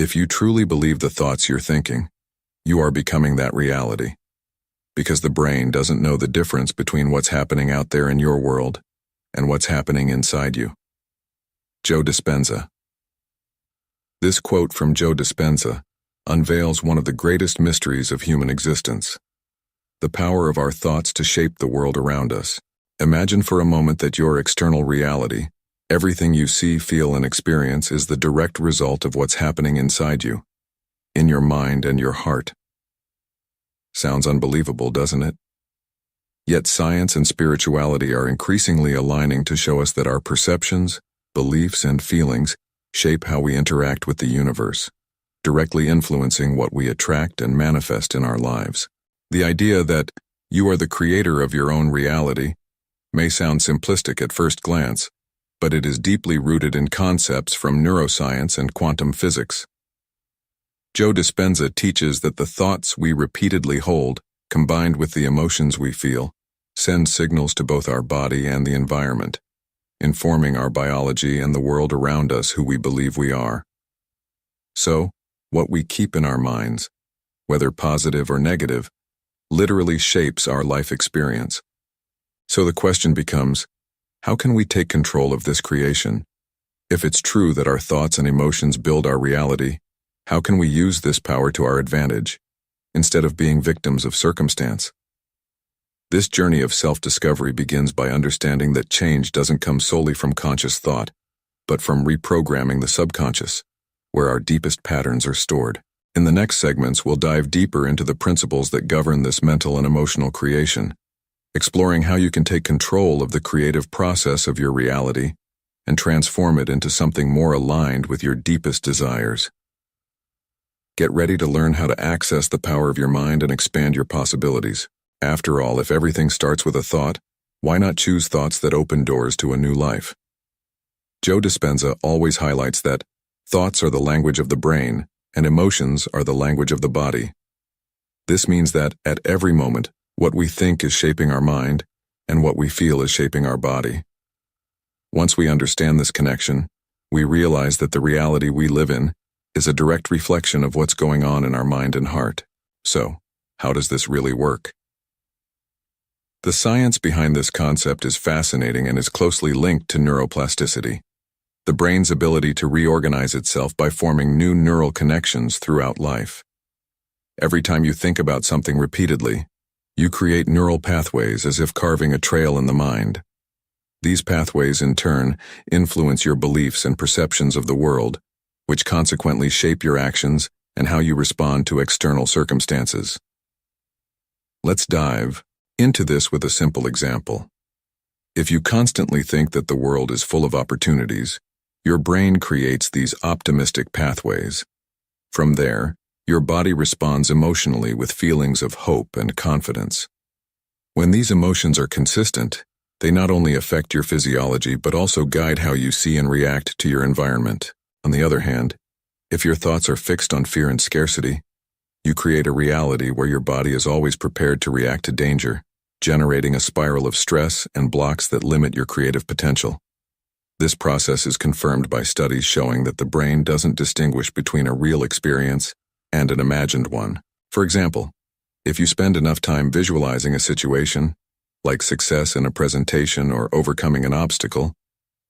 If you truly believe the thoughts you're thinking, you are becoming that reality. Because the brain doesn't know the difference between what's happening out there in your world and what's happening inside you. Joe Dispenza. This quote from Joe Dispenza unveils one of the greatest mysteries of human existence: the power of our thoughts to shape the world around us. Imagine for a moment that your external reality, everything you see, feel, and experience, is the direct result of what's happening inside you, in your mind and your heart. Sounds unbelievable, doesn't it? Yet science and spirituality are increasingly aligning to show us that our perceptions, beliefs, and feelings shape how we interact with the universe, directly influencing what we attract and manifest in our lives. The idea that you are the creator of your own reality may sound simplistic at first glance, but it is deeply rooted in concepts from neuroscience and quantum physics. Joe Dispenza teaches that the thoughts we repeatedly hold, combined with the emotions we feel, send signals to both our body and the environment, informing our biology and the world around us who we believe we are. So, what we keep in our minds, whether positive or negative, literally shapes our life experience. So the question becomes, how can we take control of this creation? If it's true that our thoughts and emotions build our reality, how can we use this power to our advantage, instead of being victims of circumstance? This journey of self-discovery begins by understanding that change doesn't come solely from conscious thought, but from reprogramming the subconscious, where our deepest patterns are stored. In the next segments, we'll dive deeper into the principles that govern this mental and emotional creation, exploring how you can take control of the creative process of your reality and transform it into something more aligned with your deepest desires. Get ready to learn how to access the power of your mind and expand your possibilities. After all, if everything starts with a thought, why not choose thoughts that open doors to a new life? Joe Dispenza always highlights that thoughts are the language of the brain and emotions are the language of the body. This means that, at every moment, what we think is shaping our mind, and what we feel is shaping our body. Once we understand this connection, we realize that the reality we live in is a direct reflection of what's going on in our mind and heart. So, how does this really work? The science behind this concept is fascinating and is closely linked to neuroplasticity, the brain's ability to reorganize itself by forming new neural connections throughout life. Every time you think about something repeatedly, you create neural pathways as if carving a trail in the mind. These pathways, in turn, influence your beliefs and perceptions of the world, which consequently shape your actions and how you respond to external circumstances. Let's dive into this with a simple example. If you constantly think that the world is full of opportunities, your brain creates these optimistic pathways. From there, your body responds emotionally with feelings of hope and confidence. When these emotions are consistent, they not only affect your physiology but also guide how you see and react to your environment. On the other hand, if your thoughts are fixed on fear and scarcity, you create a reality where your body is always prepared to react to danger, generating a spiral of stress and blocks that limit your creative potential. This process is confirmed by studies showing that the brain doesn't distinguish between a real experience and an imagined one. For example, if you spend enough time visualizing a situation, like success in a presentation or overcoming an obstacle,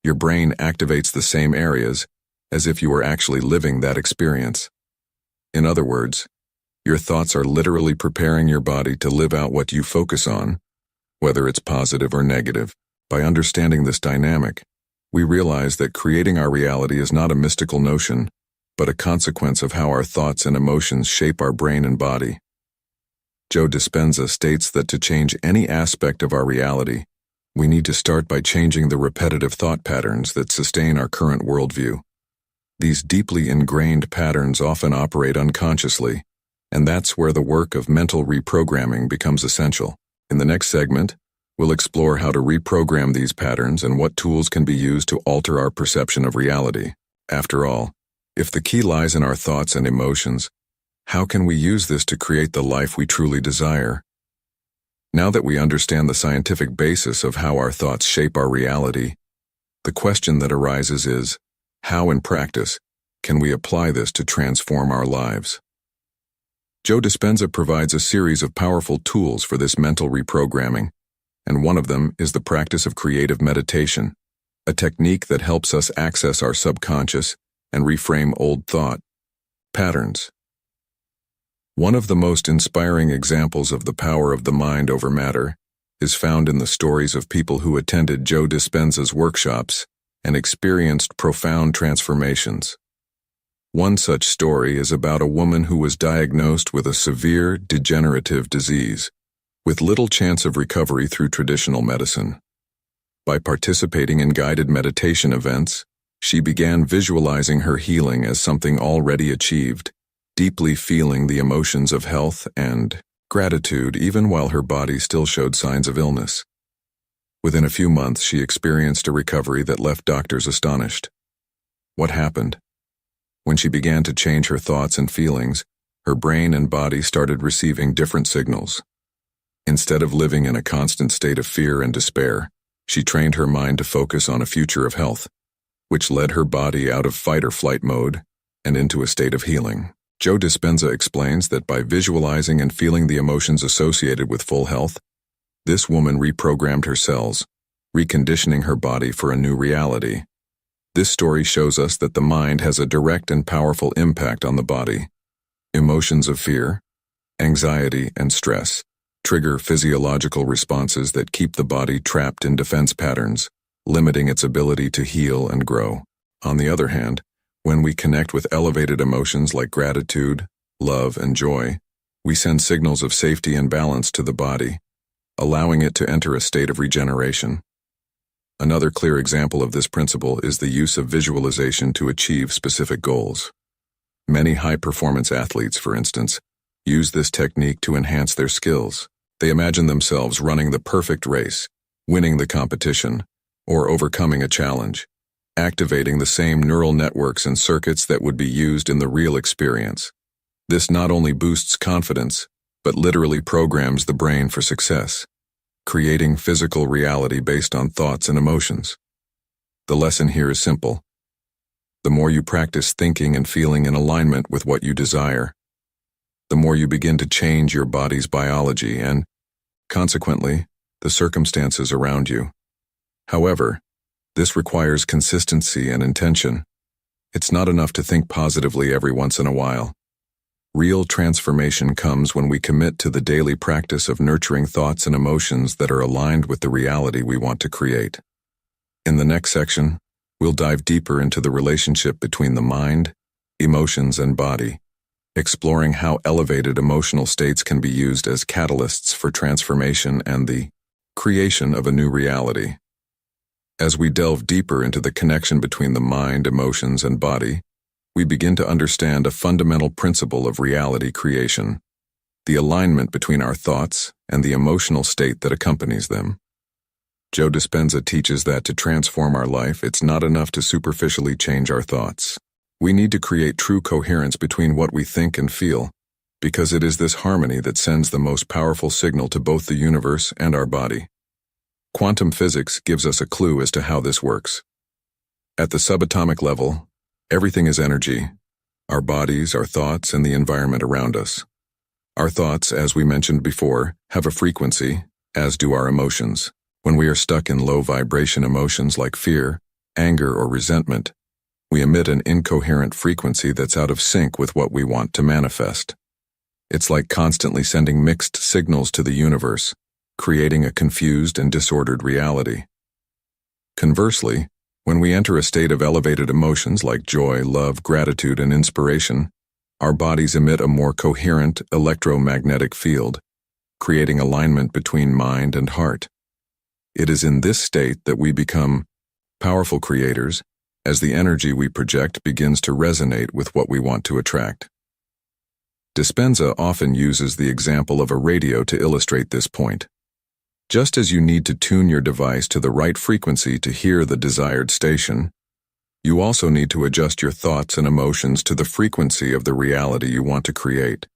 your brain activates the same areas as if you were actually living that experience. In other words, your thoughts are literally preparing your body to live out what you focus on, whether it's positive or negative. By understanding this dynamic, we realize that creating our reality is not a mystical notion, but a consequence of how our thoughts and emotions shape our brain and body. Joe Dispenza states that to change any aspect of our reality, we need to start by changing the repetitive thought patterns that sustain our current worldview. These deeply ingrained patterns often operate unconsciously, and that's where the work of mental reprogramming becomes essential. In the next segment, we'll explore how to reprogram these patterns and what tools can be used to alter our perception of reality. After all, if the key lies in our thoughts and emotions, how can we use this to create the life we truly desire? Now that we understand the scientific basis of how our thoughts shape our reality, the question that arises is, how in practice can we apply this to transform our lives? Joe Dispenza provides a series of powerful tools for this mental reprogramming, and one of them is the practice of creative meditation, a technique that helps us access our subconscious and reframe old thought patterns. One of the most inspiring examples of the power of the mind over matter is found in the stories of people who attended Joe Dispenza's workshops and experienced profound transformations. One such story is about a woman who was diagnosed with a severe degenerative disease, with little chance of recovery through traditional medicine. By participating in guided meditation events, she began visualizing her healing as something already achieved, deeply feeling the emotions of health and gratitude even while her body still showed signs of illness. Within a few months, she experienced a recovery that left doctors astonished. What happened? When she began to change her thoughts and feelings, her brain and body started receiving different signals. Instead of living in a constant state of fear and despair, she trained her mind to focus on a future of health, which led her body out of fight-or-flight mode and into a state of healing. Joe Dispenza explains that by visualizing and feeling the emotions associated with full health, this woman reprogrammed her cells, reconditioning her body for a new reality. This story shows us that the mind has a direct and powerful impact on the body. Emotions of fear, anxiety, and stress trigger physiological responses that keep the body trapped in defense patterns, limiting its ability to heal and grow. On the other hand, when we connect with elevated emotions like gratitude, love, and joy, we send signals of safety and balance to the body, allowing it to enter a state of regeneration. Another clear example of this principle is the use of visualization to achieve specific goals. Many high-performance athletes, for instance, use this technique to enhance their skills. They imagine themselves running the perfect race, winning the competition, or overcoming a challenge, activating the same neural networks and circuits that would be used in the real experience. This not only boosts confidence, but literally programs the brain for success, creating physical reality based on thoughts and emotions. The lesson here is simple. The more you practice thinking and feeling in alignment with what you desire, the more you begin to change your body's biology and, consequently, the circumstances around you. However, this requires consistency and intention. It's not enough to think positively every once in a while. Real transformation comes when we commit to the daily practice of nurturing thoughts and emotions that are aligned with the reality we want to create. In the next section, we'll dive deeper into the relationship between the mind, emotions, and body, exploring how elevated emotional states can be used as catalysts for transformation and the creation of a new reality. As we delve deeper into the connection between the mind, emotions, and body, we begin to understand a fundamental principle of reality creation, the alignment between our thoughts and the emotional state that accompanies them. Joe Dispenza teaches that to transform our life, it's not enough to superficially change our thoughts. We need to create true coherence between what we think and feel, because it is this harmony that sends the most powerful signal to both the universe and our body. Quantum physics gives us a clue as to how this works. At the subatomic level, everything is energy: our bodies, our thoughts, and the environment around us. Our thoughts, as we mentioned before, have a frequency, as do our emotions. When we are stuck in low vibration emotions like fear, anger, or resentment, we emit an incoherent frequency that's out of sync with what we want to manifest. It's like constantly sending mixed signals to the universe, creating a confused and disordered reality. Conversely, when we enter a state of elevated emotions like joy, love, gratitude, and inspiration, our bodies emit a more coherent electromagnetic field, creating alignment between mind and heart. It is in this state that we become powerful creators, as the energy we project begins to resonate with what we want to attract. Dispenza often uses the example of a radio to illustrate this point. Just as you need to tune your device to the right frequency to hear the desired station, you also need to adjust your thoughts and emotions to the frequency of the reality you want to create.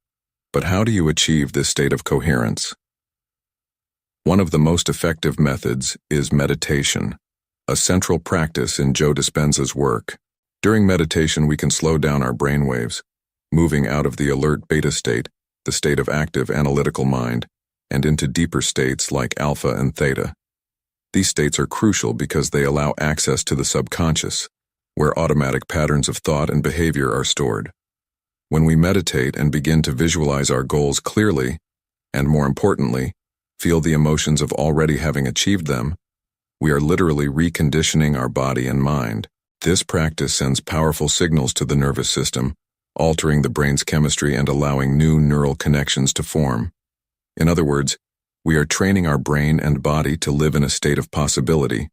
But how do you achieve this state of coherence? One of the most effective methods is meditation, a central practice in Joe Dispenza's work. During meditation, we can slow down our brain waves, moving out of the alert beta state, the state of active analytical mind, and into deeper states like alpha and theta. These states are crucial because they allow access to the subconscious, where automatic patterns of thought and behavior are stored. When we meditate and begin to visualize our goals clearly, and more importantly, feel the emotions of already having achieved them, we are literally reconditioning our body and mind. This practice sends powerful signals to the nervous system, altering the brain's chemistry and allowing new neural connections to form. In other words, we are training our brain and body to live in a state of possibility,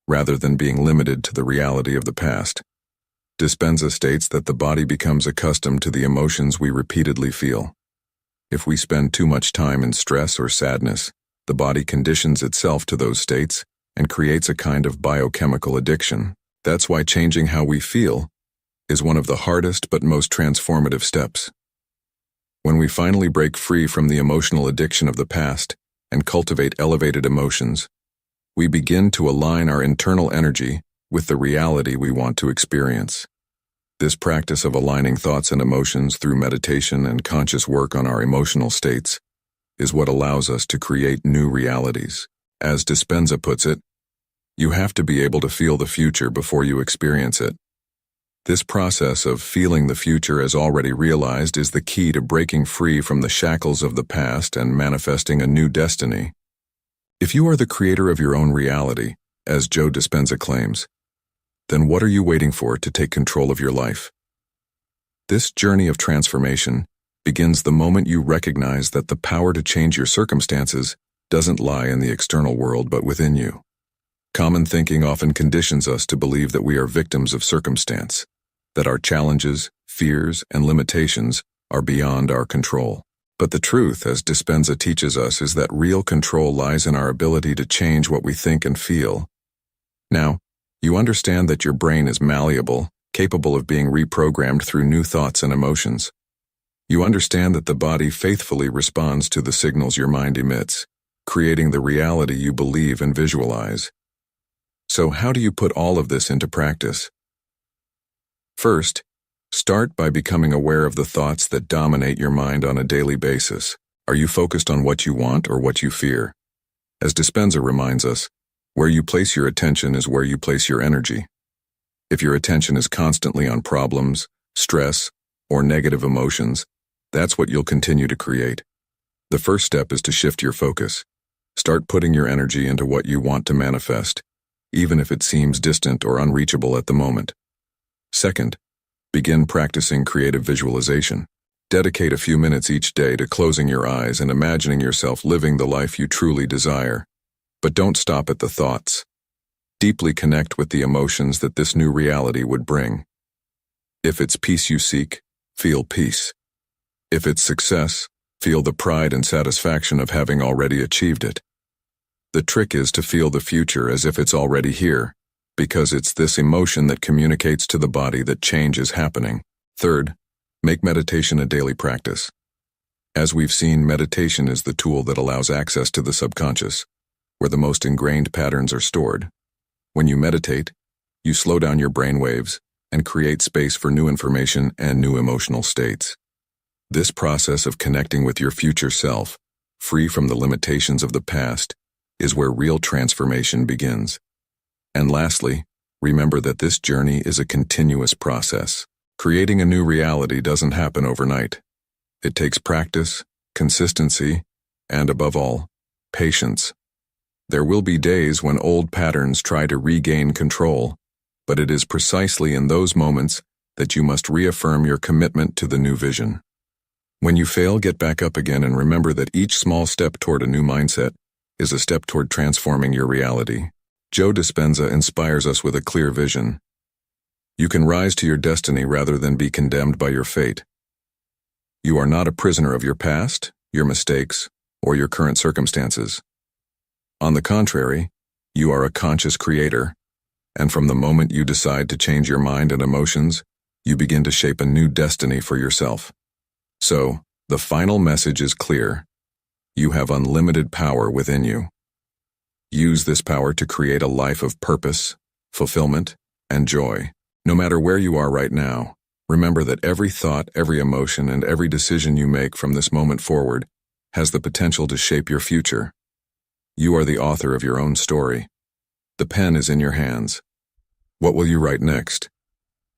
rather than being limited to the reality of the past. Dispenza states that the body becomes accustomed to the emotions we repeatedly feel. If we spend too much time in stress or sadness, the body conditions itself to those states and creates a kind of biochemical addiction. That's why changing how we feel is one of the hardest but most transformative steps. When we finally break free from the emotional addiction of the past and cultivate elevated emotions, we begin to align our internal energy with the reality we want to experience. This practice of aligning thoughts and emotions through meditation and conscious work on our emotional states is what allows us to create new realities. As Dispenza puts it, you have to be able to feel the future before you experience it. This process of feeling the future as already realized is the key to breaking free from the shackles of the past and manifesting a new destiny. If you are the creator of your own reality, as Joe Dispenza claims, then what are you waiting for to take control of your life? This journey of transformation begins the moment you recognize that the power to change your circumstances doesn't lie in the external world but within you. Common thinking often conditions us to believe that we are victims of circumstance, that our challenges, fears, and limitations are beyond our control. But the truth, as Dispenza teaches us, is that real control lies in our ability to change what we think and feel. Now, you understand that your brain is malleable, capable of being reprogrammed through new thoughts and emotions. You understand that the body faithfully responds to the signals your mind emits, creating the reality you believe and visualize. So how do you put all of this into practice? First, start by becoming aware of the thoughts that dominate your mind on a daily basis. Are you focused on what you want or what you fear? As Dispenza reminds us, where you place your attention is where you place your energy. If your attention is constantly on problems, stress, or negative emotions, that's what you'll continue to create. The first step is to shift your focus. Start putting your energy into what you want to manifest, even if it seems distant or unreachable at the moment. Second, begin practicing creative visualization. Dedicate a few minutes each day to closing your eyes and imagining yourself living the life you truly desire. But don't stop at the thoughts. Deeply connect with the emotions that this new reality would bring. If it's peace you seek, feel peace. If it's success, feel the pride and satisfaction of having already achieved it. The trick is to feel the future as if it's already here, because it's this emotion that communicates to the body that change is happening. Third, make meditation a daily practice. As we've seen, meditation is the tool that allows access to the subconscious, where the most ingrained patterns are stored. When you meditate, you slow down your brain waves and create space for new information and new emotional states. This process of connecting with your future self, free from the limitations of the past, is where real transformation begins. And lastly, remember that this journey is a continuous process. Creating a new reality doesn't happen overnight. It takes practice, consistency, and above all, patience. There will be days when old patterns try to regain control, but it is precisely in those moments that you must reaffirm your commitment to the new vision. When you fail, get back up again and remember that each small step toward a new mindset is a step toward transforming your reality. Joe Dispenza inspires us with a clear vision. You can rise to your destiny rather than be condemned by your fate. You are not a prisoner of your past, your mistakes, or your current circumstances. On the contrary, you are a conscious creator, and from the moment you decide to change your mind and emotions, you begin to shape a new destiny for yourself. So, the final message is clear. You have unlimited power within you. Use this power to create a life of purpose, fulfillment, and joy. No matter where you are right now, remember that every thought, every emotion, and every decision you make from this moment forward has the potential to shape your future. You are the author of your own story. The pen is in your hands. What will you write next?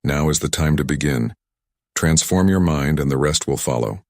Now is the time to begin. Transform your mind and the rest will follow.